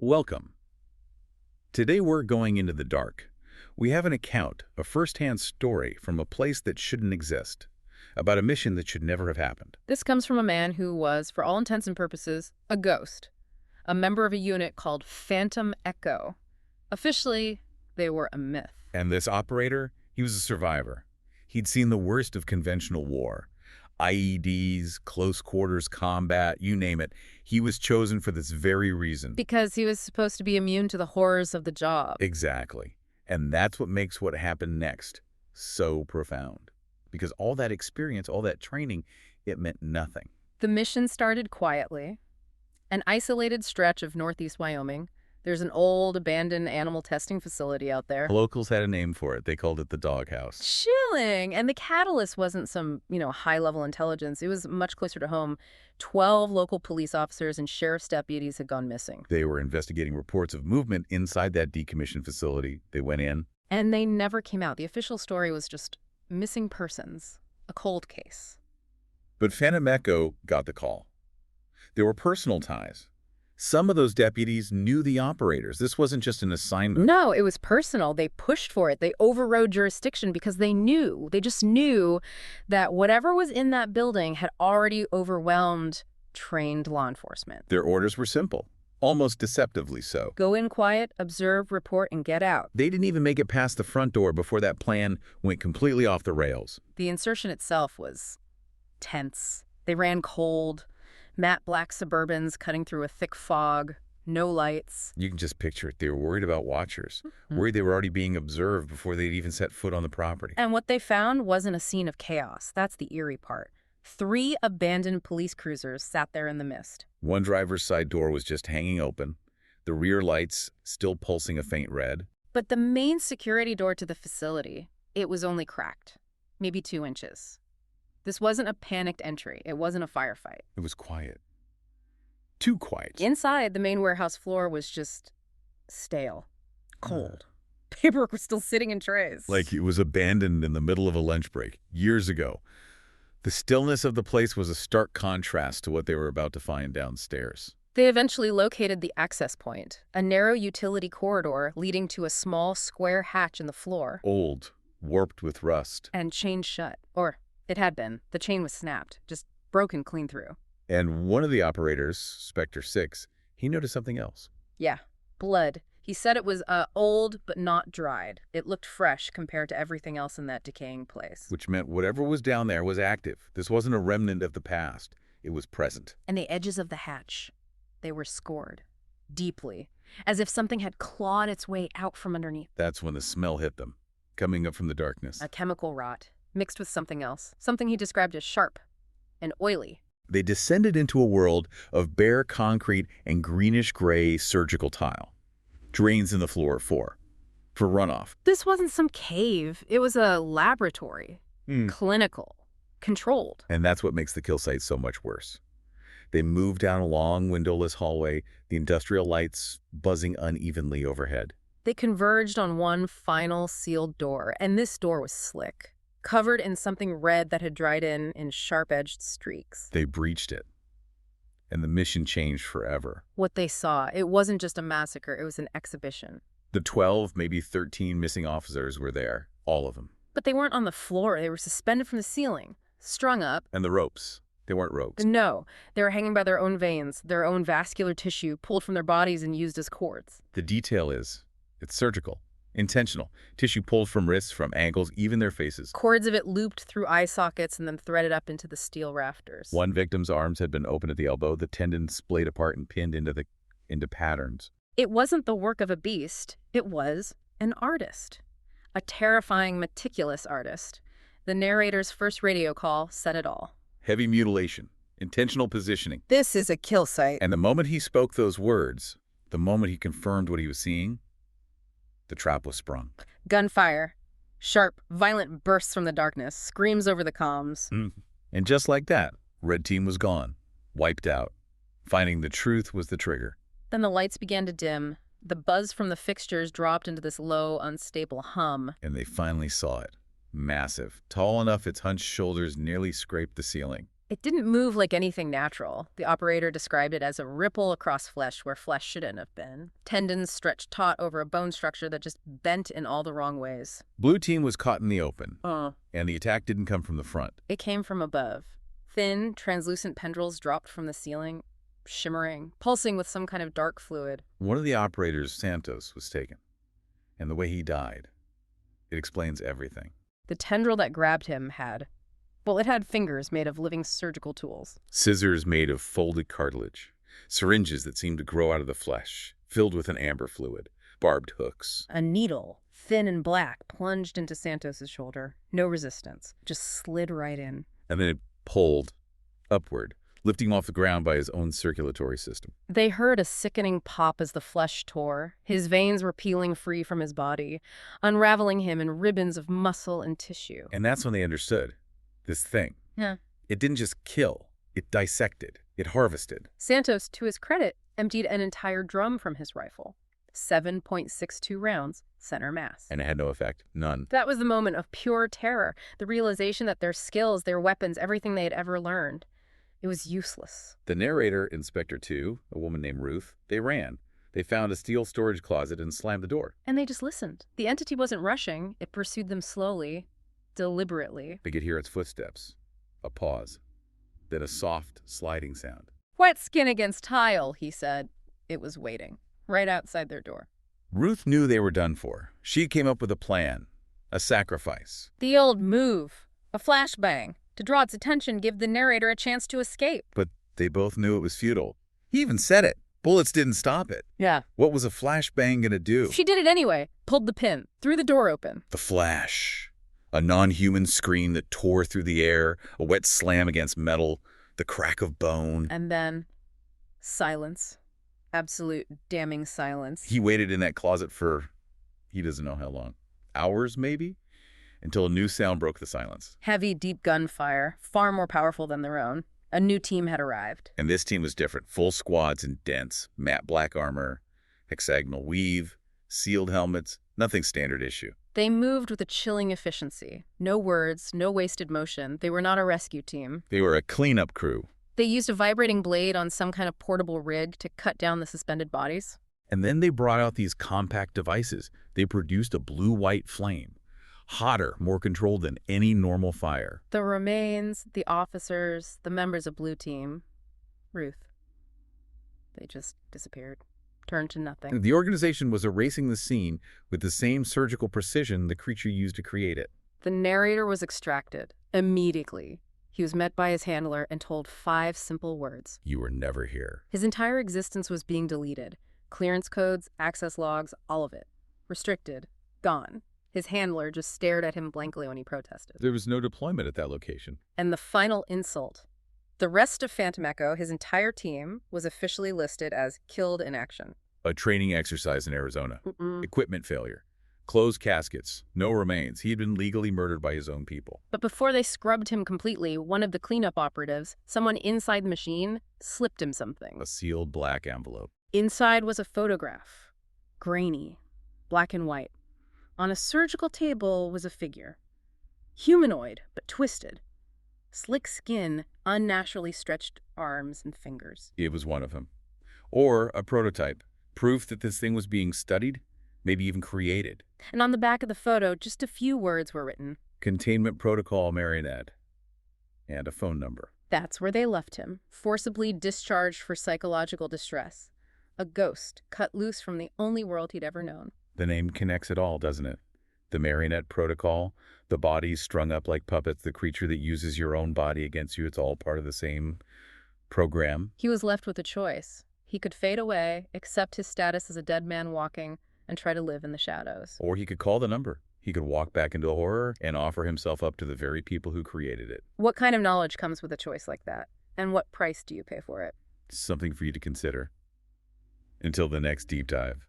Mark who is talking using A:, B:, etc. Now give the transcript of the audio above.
A: Welcome. Today we're going into the dark. We have an account, a first-hand story from a place that shouldn't exist, about a mission that should never have happened.
B: This comes from a man who was, for all intents and purposes, a ghost, a member of a unit called Phantom Echo. Officially, they were a myth.
A: And this operator, he was a survivor. He'd seen the worst of conventional war. IEDs, close quarters combat, you name it. He was chosen for this very reason.
B: Because he was supposed to be immune to the horrors of the job.
A: Exactly. And that's what makes what happened next so profound. Because all that experience, all that training, it meant nothing.
B: The mission started quietly. An isolated stretch of northeast Wyoming. There's an old, abandoned animal testing facility out there.
A: Locals had a name for it. They called it the doghouse.
B: Chilling! And the catalyst wasn't some, high-level intelligence. It was much closer to home. 12 local police officers and sheriff's deputies had gone missing.
A: They were investigating reports of movement inside that decommissioned facility. They went in.
B: And they never came out. The official story was just missing persons, a cold case.
A: But Phantom Echo got the call. There were personal ties. Some of those deputies knew the operators. This wasn't just an assignment.
B: No, it was personal. They pushed for it. They overrode jurisdiction because they just knew that whatever was in that building had already overwhelmed trained law enforcement.
A: Their orders were simple, almost deceptively so.
B: Go in quiet, observe, report, and get out.
A: They didn't even make it past the front door before that plan went completely off the rails.
B: The insertion itself was tense. They ran cold. Matte black Suburbans cutting through a thick fog, no lights.
A: You can just picture it. They were worried about watchers, worried they were already being observed before they'd even set foot on the property.
B: And what they found wasn't a scene of chaos. That's the eerie part. 3 abandoned police cruisers sat there in the mist.
A: One driver's side door was just hanging open, the rear lights still pulsing a faint red.
B: But the main security door to the facility, it was only cracked, maybe 2 inches. This wasn't a panicked entry. It wasn't a firefight.
A: It was quiet. Too quiet.
B: Inside, the main warehouse floor was just stale, cold. Paperwork was still sitting in trays.
A: Like it was abandoned in the middle of a lunch break, years ago. The stillness of the place was a stark contrast to what they were about to find downstairs.
B: They eventually located the access point, a narrow utility corridor leading to a small square hatch in the floor.
A: Old, warped with rust.
B: And chained shut. Or it had been. The chain was snapped, just broken clean through.
A: And one of the operators, Spectre 6, he noticed something else.
B: Yeah, blood. He said it was old but not dried. It looked fresh compared to everything else in that decaying place.
A: Which meant whatever was down there was active. This wasn't a remnant of the past. It was present.
B: And the edges of the hatch, they were scored, deeply, as if something had clawed its way out from underneath.
A: That's when the smell hit them, coming up from the darkness.
B: A chemical rot, mixed with something else, something he described as sharp and oily.
A: They descended into a world of bare concrete and greenish-gray surgical tile. Drains in the floor for runoff.
B: This wasn't some cave. It was a laboratory. Clinical. Controlled.
A: And that's what makes the kill site so much worse. They moved down a long, windowless hallway, the industrial lights buzzing unevenly overhead.
B: They converged on one final sealed door, and this door was slick, covered in something red that had dried in sharp-edged streaks.
A: They breached it, and the mission changed forever.
B: What they saw, it wasn't just a massacre, it was an exhibition.
A: The 12, maybe 13 missing officers were there, all of them.
B: But they weren't on the floor, they were suspended from the ceiling, strung up.
A: And the ropes, they weren't ropes.
B: No, they were hanging by their own veins, their own vascular tissue, pulled from their bodies and used as cords.
A: The detail is, it's surgical. Intentional. Tissue pulled from wrists, from ankles, even their faces.
B: Cords of it looped through eye sockets and then threaded up into the steel rafters.
A: One victim's arms had been open at the elbow, the tendons splayed apart and pinned into patterns.
B: It wasn't the work of a beast. It was an artist. A terrifying, meticulous artist. The narrator's first radio call said it all.
A: Heavy mutilation. Intentional positioning.
B: This is a kill site.
A: And the moment he spoke those words, the moment he confirmed what he was seeing, the trap was sprung.
B: Gunfire. Sharp, violent bursts from the darkness. Screams over the comms.
A: And just like that, Red Team was gone. Wiped out. Finding the truth was the trigger.
B: Then the lights began to dim. The buzz from the fixtures dropped into this low, unstable hum.
A: And they finally saw it. Massive. Tall enough its hunched shoulders nearly scraped the ceiling.
B: It didn't move like anything natural. The operator described it as a ripple across flesh where flesh shouldn't have been. Tendons stretched taut over a bone structure that just bent in all the wrong ways.
A: Blue team was caught in the open,
B: Uh.
A: and the attack didn't come from the front.
B: It came from above. Thin, translucent tendrils dropped from the ceiling, shimmering, pulsing with some kind of dark fluid.
A: One of the operators, Santos, was taken, and the way he died, it explains everything.
B: The tendril that grabbed him it had fingers made of living surgical tools.
A: Scissors made of folded cartilage, syringes that seemed to grow out of the flesh, filled with an amber fluid, barbed hooks.
B: A needle, thin and black, plunged into Santos's shoulder. No resistance, just slid right in.
A: And then it pulled upward, lifting off the ground by his own circulatory system.
B: They heard a sickening pop as the flesh tore. His veins were peeling free from his body, unraveling him in ribbons of muscle and tissue.
A: And that's when they understood. This thing.
B: Yeah.
A: It didn't just kill. It dissected. It harvested.
B: Santos, to his credit, emptied an entire drum from his rifle. 7.62 rounds, center mass.
A: And it had no effect. None.
B: That was the moment of pure terror, the realization that their skills, their weapons, everything they had ever learned, it was useless.
A: The narrator, Inspector 2, a woman named Ruth, they ran. They found a steel storage closet and slammed the door.
B: And they just listened. The entity wasn't rushing. It pursued them slowly, deliberately.
A: They could hear its footsteps, a pause, then a soft, sliding sound.
B: Wet skin against tile, he said. It was waiting, right outside their door.
A: Ruth knew they were done for. She came up with a plan, a sacrifice.
B: The old move, a flashbang, to draw its attention, give the narrator a chance to escape.
A: But they both knew it was futile. He even said it. Bullets didn't stop it.
B: Yeah.
A: What was a flashbang gonna do?
B: She did it anyway, pulled the pin, threw the door open.
A: The flash. A non-human scream that tore through the air, a wet slam against metal, the crack of bone.
B: And then silence. Absolute damning silence.
A: He waited in that closet for, he doesn't know how long. Hours, maybe? Until a new sound broke the silence.
B: Heavy, deep gunfire, far more powerful than their own. A new team had arrived.
A: And this team was different. Full squads in dense, matte black armor, hexagonal weave, sealed helmets, nothing standard issue.
B: They moved with a chilling efficiency. No words, no wasted motion. They were not a rescue team.
A: They were a cleanup crew.
B: They used a vibrating blade on some kind of portable rig to cut down the suspended bodies.
A: And then they brought out these compact devices. They produced a blue-white flame. Hotter, more controlled than any normal fire.
B: The remains, the officers, the members of Blue Team, Ruth, they just disappeared, turned to nothing.
A: The organization was erasing the scene with the same surgical precision the creature used to create it.
B: The narrator was extracted immediately. He was met by his handler and told 5 simple words.
A: You were never here.
B: His entire existence was being deleted. Clearance codes, access logs, all of it. Restricted. Gone. His handler just stared at him blankly when he protested.
A: There was no deployment at that location.
B: And the final insult. The rest of Phantom Echo, his entire team, was officially listed as killed in action.
A: A training exercise in Arizona. Equipment failure. Closed caskets. No remains. He had been legally murdered by his own people.
B: But before they scrubbed him completely, one of the cleanup operatives, someone inside the machine, slipped him something.
A: A sealed black envelope.
B: Inside was a photograph. Grainy. Black and white. On a surgical table was a figure. Humanoid, but twisted. Slick skin, unnaturally stretched arms and fingers.
A: It was one of them. Or a prototype. Proof that this thing was being studied, maybe even created.
B: And on the back of the photo, just a few words were written.
A: Containment protocol, Marionette. And a phone number.
B: That's where they left him, forcibly discharged for psychological distress. A ghost, cut loose from the only world he'd ever known.
A: The name connects it all, doesn't it? The Marionette protocol, the bodies strung up like puppets, the creature that uses your own body against you, it's all part of the same program.
B: He was left with a choice. He could fade away, accept his status as a dead man walking, and try to live in the shadows.
A: Or he could call the number. He could walk back into horror and offer himself up to the very people who created it.
B: What kind of knowledge comes with a choice like that? And what price do you pay for it?
A: Something for you to consider. Until the next deep dive.